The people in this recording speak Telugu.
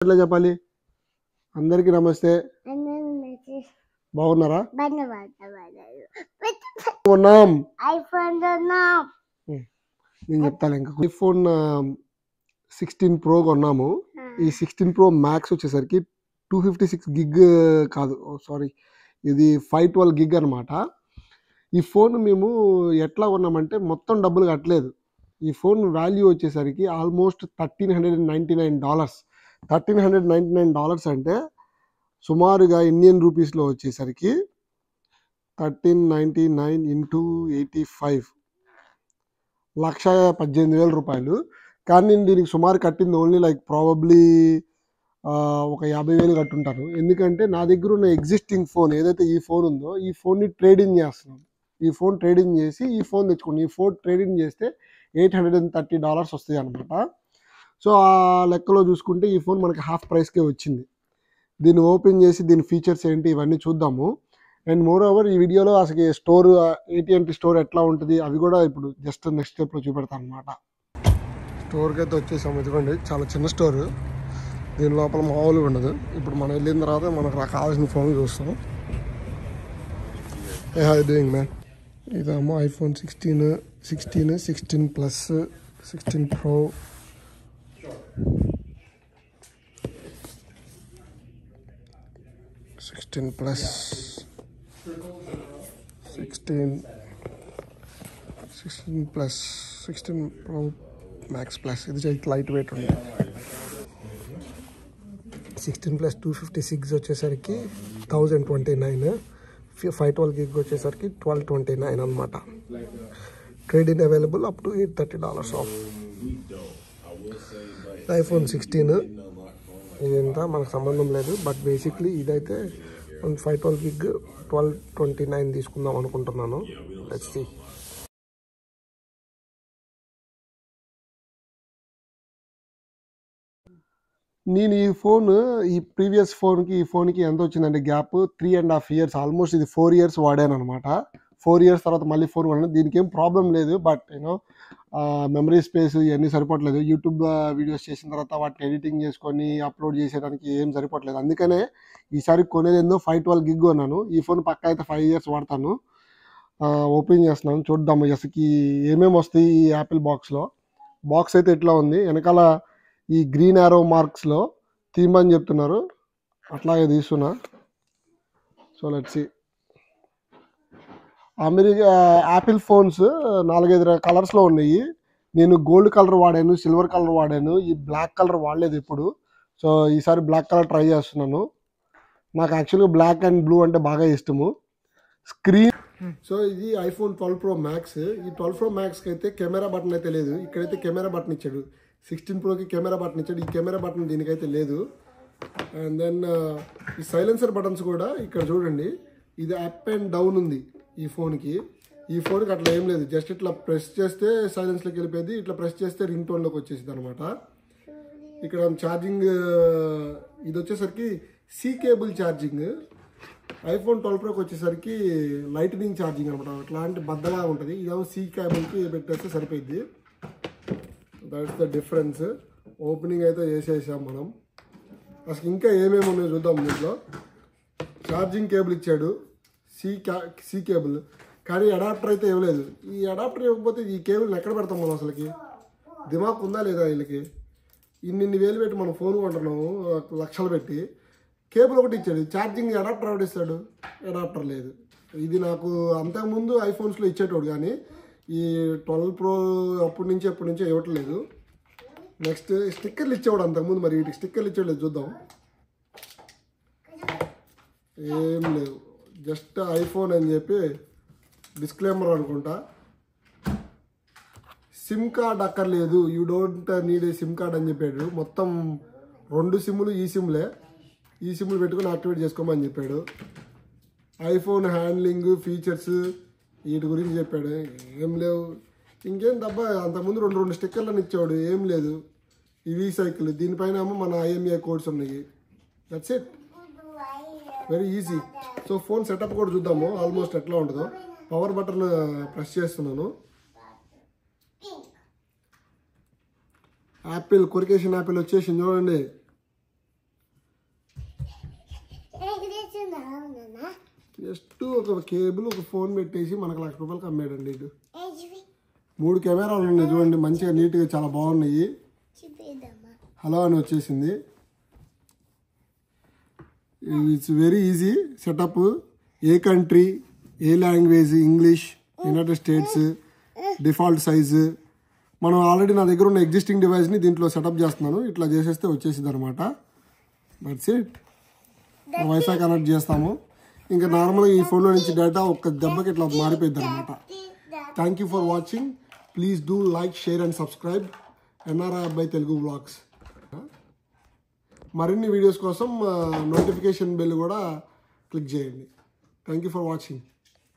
ఎట్లా చెప్పాలి? అందరికీ నమస్తే. బాగున్నారా? కొన్నాం నేను చెప్తాను. ఇంకా ఐఫోన్ 16 Pro కొన్నాము. ఈ 16 Pro Max వచ్చేసరికి 256 గిగ్ కాదు, సారీ, ఇది 512 గిగ్ అనమాట. ఈ ఫోన్ మేము ఎట్లా కొన్నామంటే మొత్తం డబ్బులు కట్టలేదు. ఈ ఫోన్ వాల్యూ వచ్చేసరికి ఆల్మోస్ట్ $1,399. $1,399 అంటే సుమారుగా ఇండియన్ రూపీస్లో వచ్చేసరికి 1399 ఇంటూ 85 1,18,000 కానీ నేను దీనికి సుమారు కట్టింది ఓన్లీ ప్రాబబ్లీ ఒక 50,000 కట్టుంటాను. ఎందుకంటే నా దగ్గర ఉన్న ఎగ్జిస్టింగ్ ఫోన్ ఏదైతే ఈ ఫోన్ ఉందో ఈ ఫోన్ని ట్రేడింగ్ చేస్తున్నాను. ఈ ఫోన్ ట్రేడింగ్ చేసి ఈ ఫోన్ తెచ్చుకోండి. ఈ ఫోన్ ట్రేడింగ్ చేస్తే $830 వస్తాయి అనమాట. సో ఆ లెక్కలో చూసుకుంటే ఈ ఫోన్ మనకి హాఫ్ ప్రైస్కే వచ్చింది. దీన్ని ఓపెన్ చేసి దీని ఫీచర్స్ ఏంటి ఇవన్నీ చూద్దాము. అండ్ మోర్ ఓవర్ ఈ వీడియోలో అసలు స్టోర్ AT&T స్టోర్ ఎట్లా ఉంటుంది అవి కూడా ఇప్పుడు జస్ట్ నెక్స్ట్ స్టెప్లో చూపెడతాను అనమాట. స్టోర్కి అయితే వచ్చేసాము. ఇదిగోండి, చాలా చిన్న స్టోర్. దీని లోపల మామూలుగా ఉండదు. ఇప్పుడు మనం వెళ్ళిన తర్వాత మనకు కావాల్సిన ఫోన్లు చూస్తాం. How doing man? ఇదేమో iPhone 16, 16 Plus, 16 Pro, 16 Plus, 16 Plus, 16 Pro Max Plus. ఇది లైట్ వెయిట్ ఉంది. 16 Plus 256 వచ్చేసరికి 1,029, 512 గిగ్ వచ్చేసరికి 1,229 అనమాట. Trade in available up to $830 of. IPhone 16 ఇదంతా మనకు సంబంధం లేదు, బట్ బేసిక్లీ ఇదైతే 512 గిగ్ 1,229 తీసుకుందాం అనుకుంటున్నాను. Let's see. నేను ఈ ప్రీవియస్ ఫోన్కి ఈ ఫోన్కి ఎంత వచ్చిందంటే గ్యాప్ 3.5 years, ఆల్మోస్ట్ ఇది 4 years వాడాను అనమాట. 4 years తర్వాత మళ్ళీ ఫోన్ వాడాను. దీనికి ఏం ప్రాబ్లం లేదు, బట్ మెమరీ స్పేస్ ఇవన్నీ సరిపోవట్లేదు. యూట్యూబ్ వీడియోస్ చేసిన తర్వాత వాటిని ఎడిటింగ్ చేసుకొని అప్లోడ్ చేసేదానికి ఏం సరిపోవట్లేదు. అందుకనే ఈసారి కొనేది ఏందో 512 గిగ్ కొన్నాను. ఈ ఫోన్ పక్కా అయితే 5 years వాడతాను. ఓపెన్ చేస్తున్నాను, చూద్దాము అసలుకి ఏమేమి వస్తాయి ఈ యాపిల్ బాక్స్లో. బాక్స్ అయితే ఎట్లా ఉంది, వెనకాల ఈ గ్రీన్ యారో మార్క్స్లో తీయమని చెప్తున్నారు, అట్లాగే తీసుకున్నా. So let's see. Apple phones 4-5 కలర్స్లో ఉన్నాయి. నేను గోల్డ్ కలర్ వాడాను, సిల్వర్ కలర్ వాడాను, ఈ బ్లాక్ కలర్ వాడలేదు ఇప్పుడు. సో ఈసారి బ్లాక్ కలర్ ట్రై చేస్తున్నాను. నాకు యాక్చువల్గా బ్లాక్ అండ్ బ్లూ అంటే బాగా ఇష్టము. స్క్రీన్ సో ఇది ఐఫోన్ 12 Pro Max. ఈ 12 Pro Maxకి అయితే కెమెరా బటన్ అయితే లేదు. ఇక్కడైతే కెమెరా బటన్ ఇచ్చాడు. 16 Proకి కెమెరా బటన్ ఇచ్చాడు. ఈ కెమెరా బటన్ దీనికైతే లేదు. అండ్ దెన్ ఈ సైలెన్సర్ బటన్స్ కూడా ఇక్కడ చూడండి, ఇది అప్ అండ్ డౌన్ ఉంది ఈ ఫోన్కి. ఈ ఫోన్కి అట్లా ఏం లేదు, జస్ట్ ఇట్లా ప్రెస్ చేస్తే సైలెన్స్లోకి వెళ్ళిపోయింది, ఇట్లా ప్రెస్ చేస్తే రింగ్ టోన్లోకి వచ్చేసింది అనమాట. ఇక్కడ ఛార్జింగ్ ఇది వచ్చేసరికి సి కేబుల్ ఛార్జింగ్. ఐఫోన్ 12 Proకి వచ్చేసరికి లైట్నింగ్ ఛార్జింగ్ అనమాట. అట్లాంటి బద్దగా ఉంటుంది. ఇదేమో సి కేబుల్కి పెట్టేస్తే సరిపోయింది. That's the difference. ఓపెనింగ్ అయితే చేసేసాం మనం. అసలు ఇంకా ఏమేమి ఉన్నాయో చూద్దాం. దీంట్లో ఛార్జింగ్ కేబుల్ ఇచ్చాడు, సి కేబుల్, కానీ అడాప్టర్ అయితే ఇవ్వలేదు. ఈ అడాప్టర్ ఇవ్వకపోతే ఈ కేబుల్ని ఎక్కడ పెడతాం మనం? అసలుకి దిమాగ్ ఉందా లేదా వీళ్ళకి? ఇన్ని వేలు పెట్టి మనం ఫోన్ కొంటున్నాము, లక్షలు పెట్టి. కేబుల్ ఒకటి ఇచ్చాడు, ఛార్జింగ్ అడాప్టర్ ఒకటి ఇస్తాడు, అడాప్టర్ లేదు. ఇది నాకు అంతకుముందు ఐఫోన్స్లో ఇచ్చేటోడు, కానీ ఈ 12 Pro ఎప్పటి నుంచో ఇవ్వట్లేదు. నెక్స్ట్ స్టిక్కర్లు ఇచ్చేవాడు అంతకుముందు, మరి వీటికి స్టిక్కర్లు ఇచ్చేవాడు చూద్దాం. ఏం లేవు, జస్ట్ ఐఫోన్ అని చెప్పి డిస్క్లైమర్ అనుకుంటా. సిమ్ కార్డ్ అక్కర్లేదు, you don't need a SIM card అని చెప్పాడు. మొత్తం 2 సిమ్లు ఈ సిమ్లు పెట్టుకుని యాక్టివేట్ చేసుకోమని చెప్పాడు. ఐఫోన్ హ్యాండ్లింగ్ ఫీచర్స్ వీటి గురించి చెప్పాడు. ఏం లేవు. ఇంకేం తప్ప అంతకుముందు 2 స్టిక్కర్లను ఇచ్చాడు, ఏం లేదు. ఈ సైకిల్ దీనిపైన ఏమో మన IMEI కోడ్స్ ఉన్నాయి. That's it, very easy. So phone setup కూడా చూద్దాము ఆల్మోస్ట్ ఎట్లా ఉంటుందో. పవర్ బటన్ ప్రెస్ చేస్తున్నాను. యాపిల్ కొరికేషన్ యాపిల్ వచ్చేసింది చూడండి. జస్ట్ ఒక కేబుల్ ఒక ఫోన్ పెట్టేసి మనకు ₹1,00,000 అమ్మాడండి ఇటు 3 కెమెరాలు ఉన్నాయి చూడండి మంచిగా నీట్గా చాలా బాగున్నాయి హలో అని వచ్చేసింది it's very easy setup A country A language English United states default size మనం ఆల్రెడీ నా దగ్గర ఉన్న ఎగ్జిస్టింగ్ డివైస్ని దీంట్లో సెటప్ చేస్తున్నాను ఇట్లా చేసేస్తే వచ్చేసింది అనమాట దట్స్ ఇట్ వైఫై కనెక్ట్ చేస్తాము ఇంకా నార్మల్గా ఈ ఫోన్లో నుంచి డేటా ఒక్క దెబ్బకి ఇట్లా మారిపోయింది అనమాట thank you for watching please do like share and subscribe NRI అబ్బాయి తెలుగు వ్లాగ్స్ మరిన్ని వీడియోస్ కోసం నోటిఫికేషన్ బెల్ కూడా క్లిక్ చేయండి థ్యాంక్ యూ ఫర్ వాచింగ్